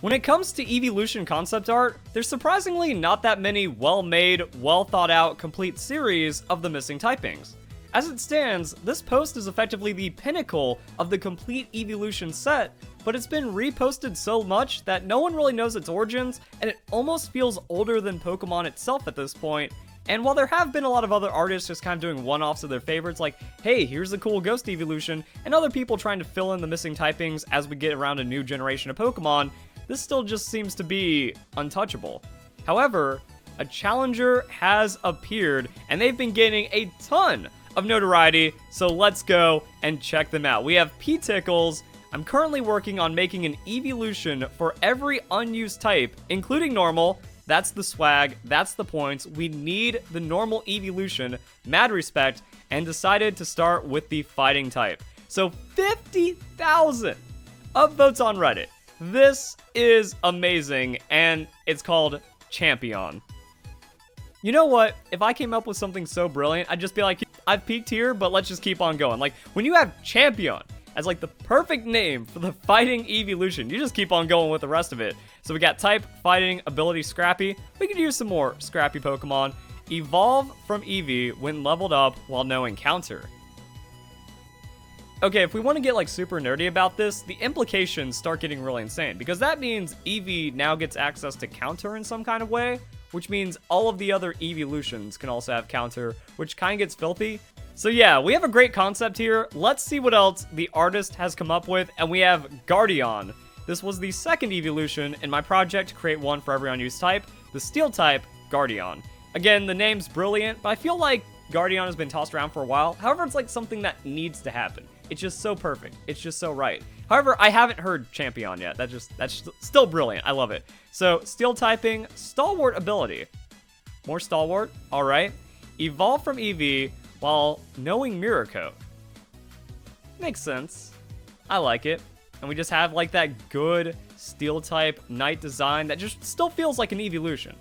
When it comes to Eeveelution concept art, there's surprisingly not that many well-made, well-thought-out, complete series of the missing typings. As it stands, this post is effectively the pinnacle of the complete Eeveelution set, but it's been reposted so much that no one really knows its origins, and it almost feels older than Pokemon itself at this point. And while there have been a lot of other artists just kind of doing one-offs of their favorites, like, hey, here's a cool Ghost Eeveelution, and other people trying to fill in the missing typings as we get around a new generation of Pokemon, this still just seems to be untouchable. However, a challenger has appeared, and they've been gaining a ton of notoriety, so let's go and check them out. We have P-Tickles. I'm currently working on making an Eeveelution for every unused type, including normal. That's the swag, that's the points. We need the normal Eeveelution, mad respect, and decided to start with the fighting type. So 50,000 upvotes on Reddit. This is amazing, and it's called Champion. You know what? If I came up with something so brilliant, I'd just be like, I've peaked here, but let's just keep on going. Like, when you have Champion as like the perfect name for the fighting Eeveelution, you just keep on going with the rest of it. So we got type, fighting, ability, scrappy. We could use some more scrappy Pokemon. Evolve from Eevee when leveled up while knowing counter. Okay, if we want to get like super nerdy about this, the implications start getting really insane, because that means Eevee now gets access to counter in some kind of way, which means all of the other Eeveelutions can also have counter, which kind of gets filthy. So yeah, we have a great concept here. Let's see what else the artist has come up with, and we have Guardian. This was the second Eeveelution in my project to create one for every unused type, the Steel type, Guardian. Again, the name's brilliant, but I feel like Guardian has been tossed around for a while. However, it's like something that needs to happen. It's just so perfect. It's just so right. However, I haven't heard Champion yet. That's still brilliant. I love it. So, Steel typing, Stalwart ability. More Stalwart. All right. Evolve from Eevee while knowing Mirror Coat. Makes sense. I like it. And we just have like that good Steel type Knight design that just still feels like an Eeveelution.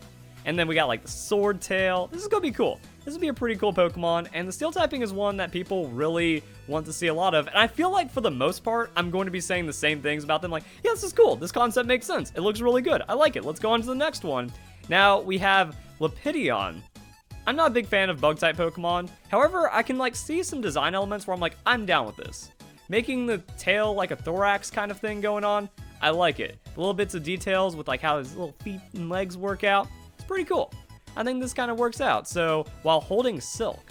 And then we got like the Sword Tail. This is gonna be cool. This would be a pretty cool Pokemon, and the Steel typing is one that people really want to see a lot of, and I feel like for the most part, I'm going to be saying the same things about them, like, yeah, this is cool, this concept makes sense, it looks really good, I like it, let's go on to the next one. Now, we have Lepidion. I'm not a big fan of Bug-type Pokemon, however, I can, like, see some design elements where I'm like, I'm down with this. Making the tail like a thorax kind of thing going on, I like it. The little bits of details with, like, how his little feet and legs work out, it's pretty cool. I think this kind of works out. So, while holding Silk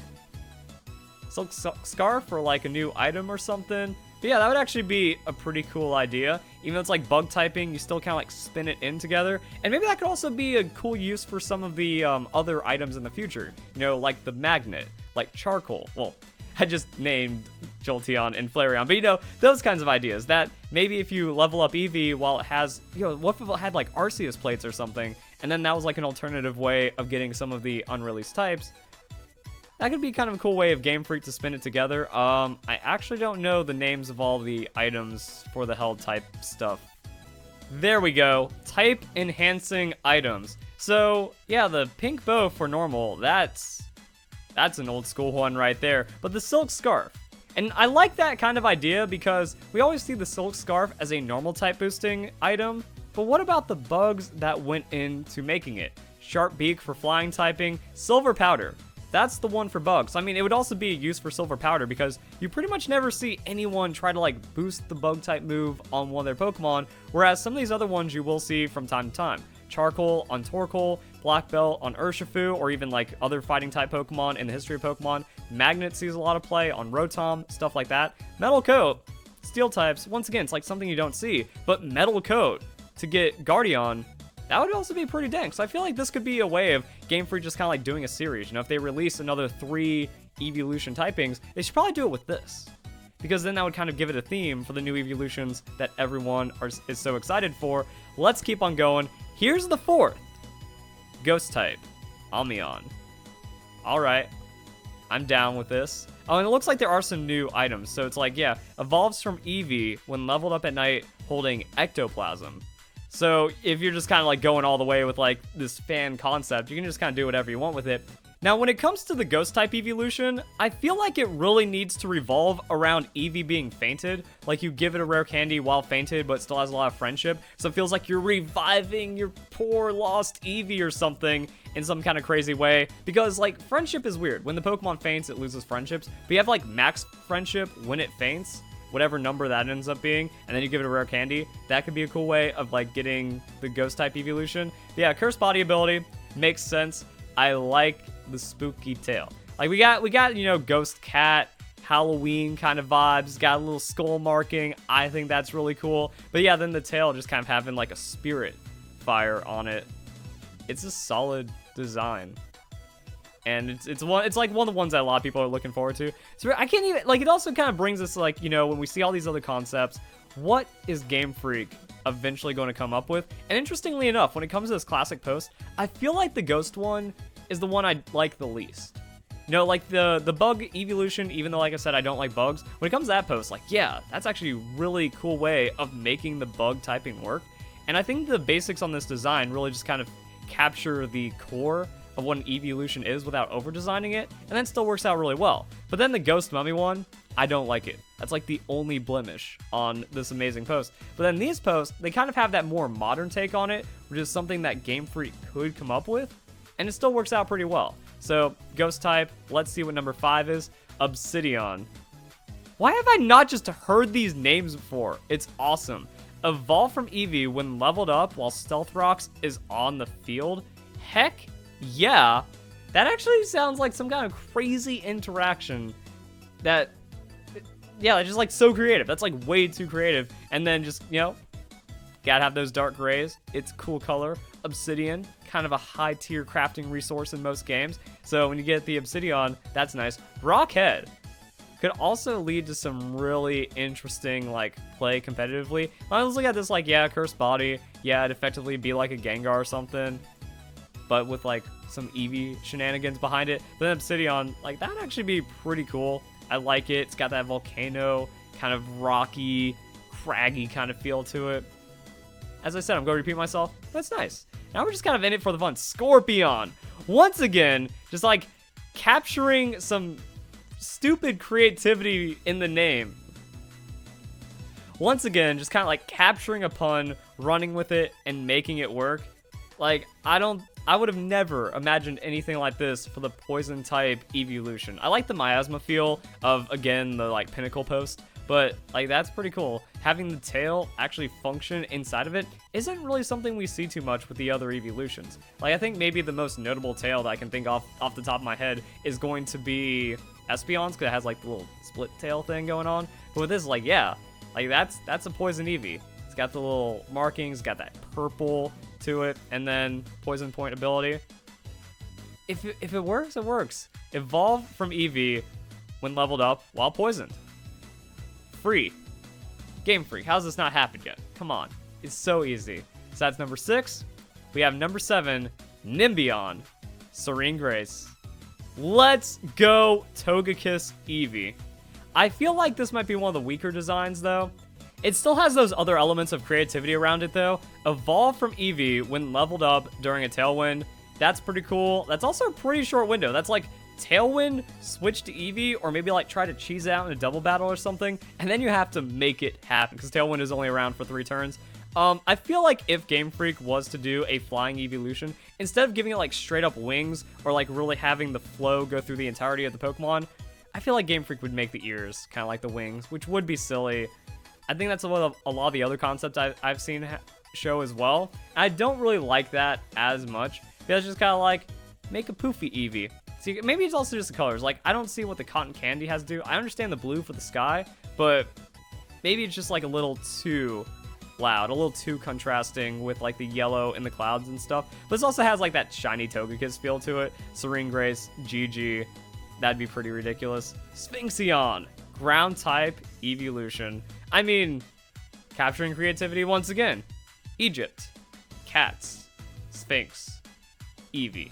Scarf for like a new item or something. But yeah, that would actually be a pretty cool idea. Even though it's like bug typing, you still kind of like spin it in together. And maybe that could also be a cool use for some of the other items in the future. You know, like the magnet, like charcoal. Well, I just named Jolteon and Flareon, but you know, those kinds of ideas. That maybe if you level up Eevee while it has, you know, what if it had like Arceus plates or something, and then that was like an alternative way of getting some of the unreleased types. That could be kind of a cool way of Game Freak to spin it together. I actually don't know the names of all the items for the held type stuff. There we go. Type enhancing items. So yeah, the pink bow for normal, that's an old school one right there. But the Silk Scarf. And I like that kind of idea because we always see the Silk Scarf as a normal type boosting item. But what about the bugs that went into making it? Sharp Beak for flying typing, Silver Powder. That's the one for bugs. I mean, it would also be used for Silver Powder because you pretty much never see anyone try to like boost the bug type move on one of their Pokemon, whereas some of these other ones you will see from time to time. Charcoal on Torkoal, Black Belt on Urshifu, or even like other fighting type Pokemon in the history of Pokemon. Magnet sees a lot of play on Rotom, stuff like that. Metal Coat, Steel types, once again, it's like something you don't see, but Metal Coat to get Guardian, that would also be pretty dang. So I feel like this could be a way of Game Freak just kind of like doing a series. You know, if they release another 3 Eeveelution typings, they should probably do it with this. Because then that would kind of give it a theme for the new Eeveelutions that everyone is so excited for. Let's keep on going. Here's the 4th. Ghost type. Amion. Alright. I'm down with this. Oh, and it looks like there are some new items. So it's like, yeah, evolves from Eevee when leveled up at night holding Ectoplasm. So if you're just kind of like going all the way with like this fan concept, you can just kind of do whatever you want with it. Now, when it comes to the ghost type evolution, I feel like it really needs to revolve around Eevee being fainted. Like, you give it a rare candy while fainted, but still has a lot of friendship. So it feels like you're reviving your poor lost Eevee or something in some kind of crazy way. Because, like, friendship is weird. When the Pokemon faints, it loses friendships. But you have, like, max friendship when it faints, whatever number that ends up being, and then you give it a rare candy. That could be a cool way of, like, getting the ghost type evolution. But yeah, Cursed Body ability makes sense. I like the spooky tail. Like, we got, you know, ghost cat, Halloween kind of vibes, got a little skull marking. I think that's really cool. But yeah, then the tail just kind of having like a spirit fire on it. It's a solid design. And it's like one of the ones that a lot of people are looking forward to. So I can't even, like, it also kind of brings us to, like, you know, when we see all these other concepts, what is Game Freak eventually going to come up with? And interestingly enough, when it comes to this classic post, I feel like the ghost one is the one I like the least. You know, like the bug evolution, even though, like I said, I don't like bugs, when it comes to that post, like, yeah, that's actually a really cool way of making the bug typing work. And I think the basics on this design really just kind of capture the core of what an evolution is without over designing it, and then still works out really well. But then the ghost mummy one, I don't like it. That's like the only blemish on this amazing post. But then these posts, they kind of have that more modern take on it, which is something that Game Freak could come up with, and it still works out pretty well. So, ghost type, let's see what number 5 is. Obsidion. Why have I not just heard these names before? It's awesome. Evolve from Eevee when leveled up while Stealth Rocks is on the field. Heck yeah. That actually sounds like some kind of crazy interaction that, yeah, just like so creative. That's like way too creative. And then just, you know, gotta have those dark grays. It's cool color. Obsidian, kind of a high tier crafting resource in most games. So when you get the Obsidion, that's nice. Rockhead could also lead to some really interesting, like, play competitively. I was looking at this like, yeah, Cursed Body. Yeah, it'd effectively be like a Gengar or something, but with like some Eevee shenanigans behind it. But then Obsidion, like, that'd actually be pretty cool. I like it. It's got that volcano, kind of rocky, craggy kind of feel to it. As I said, I'm going to repeat myself. That's nice. Now we're just kind of in it for the fun. Scorpion. Once again, just like capturing some stupid creativity in the name. Once again, just kind of like capturing a pun, running with it, and making it work. Like, I would have never imagined anything like this for the poison type evolution. I like the miasma feel of, again, the like pinnacle post, but like that's pretty cool. Having the tail actually function inside of it isn't really something we see too much with the other evolutions. Like, I think maybe the most notable tail that I can think off the top of my head is going to be Espeon's, because it has like the little split tail thing going on. But with this, like, yeah, like that's a poison Eevee. It's got the little markings, got that purple to it, and then poison point ability. If it works, it works. Evolve from Eevee when leveled up while poisoned. Free. Game Freak, how's this not happened yet? Come on. It's so easy. So that's number 6. We have number 7, Nimbion. Serene Grace. Let's go Togekiss Eevee. I feel like this might be one of the weaker designs, though. It still has those other elements of creativity around it, though. Evolve from Eevee when leveled up during a Tailwind. That's pretty cool. That's also a pretty short window. That's like Tailwind, switch to Eevee, or maybe like try to cheese out in a double battle or something, and then you have to make it happen, because Tailwind is only around for 3 turns. I feel like if Game Freak was to do a flying evolution, instead of giving it like straight up wings, or like really having the flow go through the entirety of the Pokemon, I feel like Game Freak would make the ears kind of like the wings, which would be silly. I think that's a lot of the other concepts I've seen show as well. I don't really like that as much, because it's just kind of like, make a poofy Eevee. See, maybe it's also just the colors. Like, I don't see what the cotton candy has to do. I understand the blue for the sky, but maybe it's just like a little too loud, a little too contrasting with like the yellow in the clouds and stuff. But this also has like that shiny Togekiss feel to it. Serene Grace, GG. That'd be pretty ridiculous. Sphinx Eevee, ground type evolution. I mean, capturing creativity once again. Egypt, cats, Sphinx, Eevee.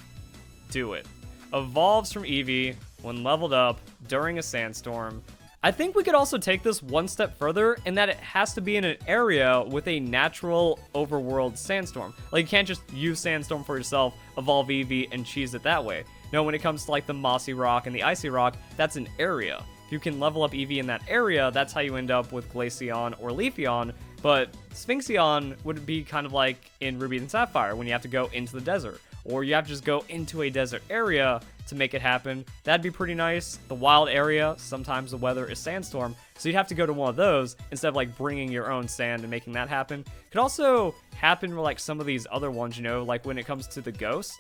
Do it. Evolves from Eevee when leveled up during a sandstorm. I think we could also take this one step further in that it has to be in an area with a natural overworld sandstorm. Like, you can't just use sandstorm for yourself, evolve Eevee, and cheese it that way. No, when it comes to like the Mossy Rock and the Icy Rock, that's an area. If you can level up Eevee in that area, that's how you end up with Glaceon or Leafeon. But Sphinxeon would be kind of like in Ruby and Sapphire when you have to go into the desert, or you have to just go into a desert area to make it happen. That'd be pretty nice. The wild area, sometimes the weather is sandstorm, so you'd have to go to one of those instead of like bringing your own sand and making that happen. Could also happen with like some of these other ones, you know, like when it comes to the ghost,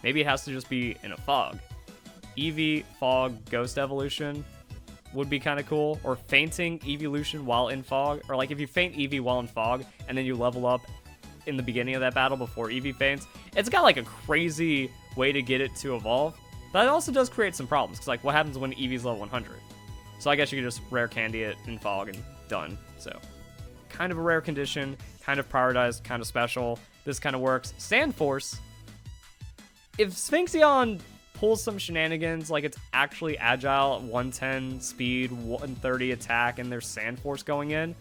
maybe it has to just be in a fog. Eevee, fog, ghost evolution would be kind of cool. Or fainting Eeveelution while in fog, or like if you faint Eevee while in fog and then you level up in the beginning of that battle before Eevee faints. It's got like a crazy way to get it to evolve, but it also does create some problems, because like what happens when Eevee's level 100? So I guess you could just rare candy it in fog and done. So kind of a rare condition, kind of prioritized, kind of special. This kind of works. Sand Force. If Sphinxeon pulls some shenanigans, like it's actually agile at 110 speed, 130 attack, and there's Sand Force going in,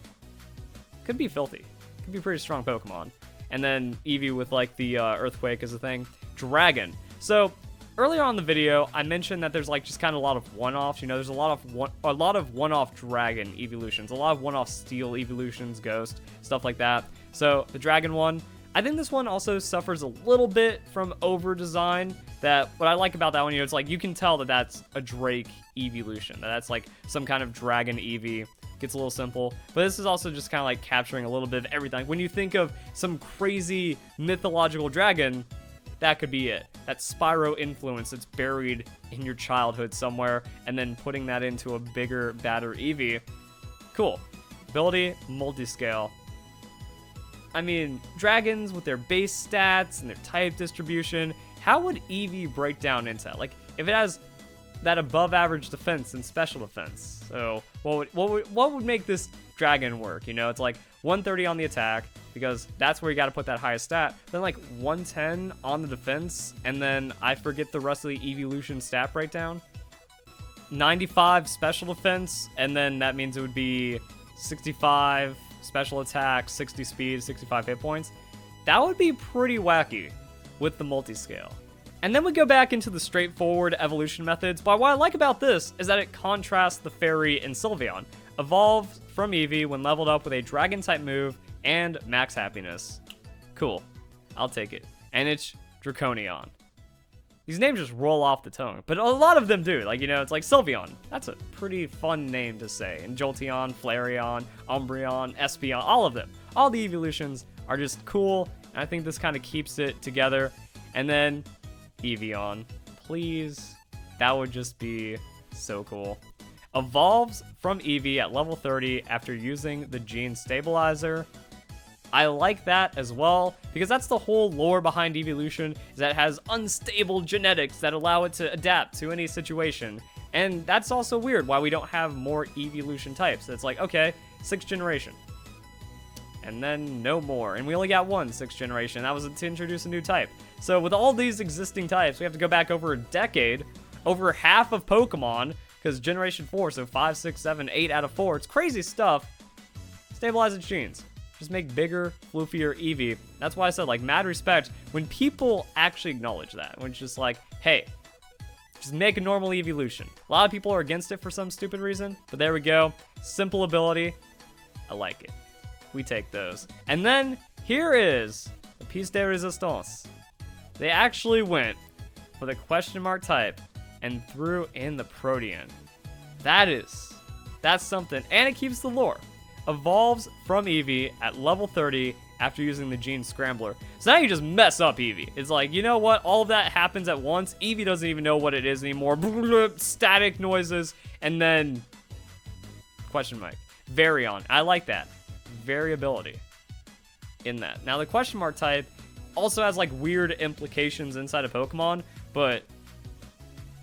could be filthy. Could be a pretty strong Pokemon. And then Eevee with like the Earthquake as a thing. Dragon. So earlier on in the video, I mentioned that there's like just kind of a lot of one-offs. You know, there's a lot of one-off Dragon Eeveelutions, a lot of one-off Steel Eeveelutions, Ghost, stuff like that. So the Dragon one, I think this one also suffers a little bit from over-design. That what I like about that one, you know, it's like you can tell that that's a Drake Eeveelution, that's like some kind of Dragon Eevee. Gets a little simple, but this is also just kind of like capturing a little bit of everything. When you think of some crazy mythological dragon, that could be it. That Spyro influence that's buried in your childhood somewhere, and then putting that into a bigger, badder Eevee. Cool. Ability, multi-scale. I mean, dragons with their base stats and their type distribution, how would Eevee break down into that? Like, if it has that above average defense and special defense, so what would make this dragon work? You know, it's like 130 on the attack, because that's where you got to put that highest stat, then like 110 on the defense, and then I forget the rest of the Eeveelution stat breakdown. 95 special defense, and then that means it would be 65 special attack, 60 speed, 65 hit points. That would be pretty wacky with the multi-scale. And then we go back into the straightforward evolution methods, but what I like about this is that it contrasts the Fairy and Sylveon. Evolved from Eevee when leveled up with a Dragon-type move and max happiness. Cool. I'll take it. And it's Draconian. These names just roll off the tongue, but a lot of them do. Like, you know, it's like Sylveon. That's a pretty fun name to say. And Jolteon, Flareon, Umbreon, Espeon, all of them. All the Eeveelutions are just cool, and I think this kind of keeps it together. And then Eeveon, please. That would just be so cool. Evolves from Eevee at level 30 after using the Gene Stabilizer. I like that as well, because that's the whole lore behind Eeveelution, is that it has unstable genetics that allow it to adapt to any situation. And that's also weird why we don't have more Eeveelution types. It's like, okay, 6th generation. And then no more. And we only got one 6th generation. That was to introduce a new type. So with all these existing types, we have to go back over a decade, over half of Pokemon, because Generation 4, so 5, 6, 7, 8 out of 4. It's crazy stuff. Stabilize its genes. Just make bigger, floofier Eevee. That's why I said, like, mad respect when people actually acknowledge that. When it's just like, hey, just make a normal Eeveelution. A lot of people are against it for some stupid reason, but there we go. Simple ability. I like it. We take those. And then, here is the piece de resistance. They actually went for the question mark type and threw in the Protean. That's something. And it keeps the lore. Evolves from Eevee at level 30 after using the Gene Scrambler. So now you just mess up Eevee. It's like, you know what? All of that happens at once. Eevee doesn't even know what it is anymore. Static noises. And then question mark. Varion. I like that. Variability in that. Now the question mark type also has like weird implications inside of Pokemon, but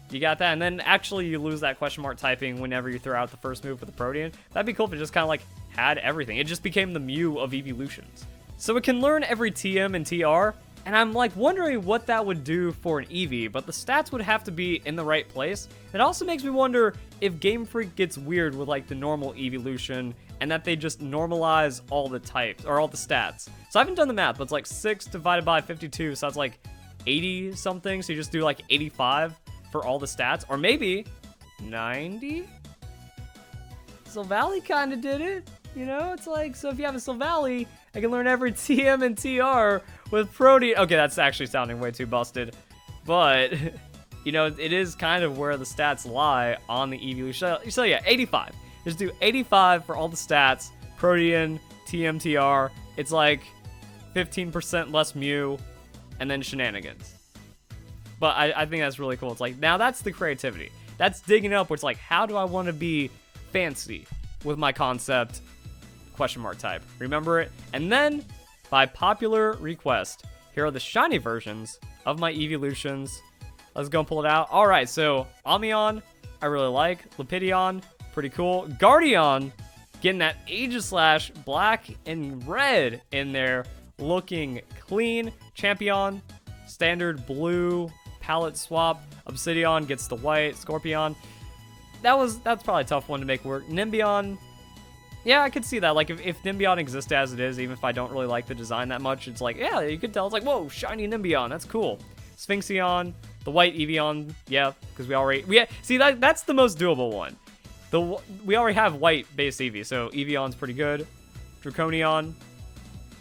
you got that. And then actually you lose that question mark typing whenever you throw out the first move with the Protean. That'd be cool if it just kind of like had everything. It just became the Mew of Eeveelutions. So it can learn every TM and TR, and I'm like wondering what that would do for an Eevee, but the stats would have to be in the right place. It also makes me wonder if Game Freak gets weird with like the normal Eeveelution, and that they just normalize all the types, or all the stats. So I haven't done the math, but it's like 6 divided by 52, so that's like 80 something, so you just do like 85. for all the stats, or maybe 90? Silvally kind of did it, you know? It's like, so if you have a Silvally, I can learn every TM and TR with Protean. Okay, that's actually sounding way too busted, but you know, it is kind of where the stats lie on the Eeveelution. So yeah, 85. Just do 85 for all the stats, Protean, TM, TR. It's like 15% less Mew, and then shenanigans. But I think that's really cool. It's like, now that's the creativity. That's digging up where it's like, how do I want to be fancy with my concept question mark type? Remember it? And then, by popular request, here are the shiny versions of my Eeveelutions. Let's go and pull it out. All right, so Amion, I really like. Lepidion, pretty cool. Guardian, getting that Aegislash black and red in there, looking clean. Champion, standard blue palette swap. Obsidion gets the white. Scorpion, that's probably a tough one to make work. Nimbion, yeah, I could see that. Like, if Nimbion exists as it is, even if I don't really like the design that much, it's like, yeah, you could tell. It's like, whoa, shiny Nimbion, that's cool. Sphinxeon, the white Eeveeon, yeah, because see, that's the most doable one. We already have white-based Eevee, so Eeveeon's pretty good. Draconian,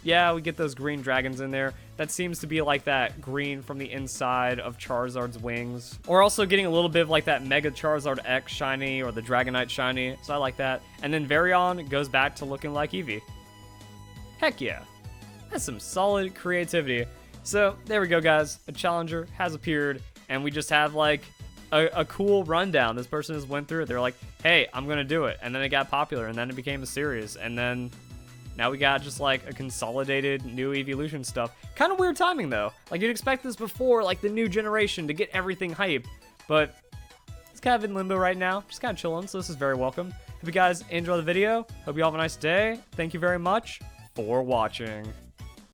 yeah, we get those green dragons in there. That seems to be like that green from the inside of Charizard's wings. Or also getting a little bit of like that Mega Charizard X shiny or the Dragonite shiny, so I like that. And then Varion goes back to looking like Eevee. Heck yeah, that's some solid creativity. So there we go, guys. A challenger has appeared, and we just have like a cool rundown. This person just went through it. They're like, hey, I'm gonna do it. And then it got popular, and then it became a series, and then now we got just like a consolidated new Eeveelution stuff. Kind of weird timing though. Like, you'd expect this before like the new generation to get everything hype, but it's kind of in limbo right now. Just kind of chilling, so this is very welcome. Hope you guys enjoy the video. Hope you all have a nice day. Thank you very much for watching.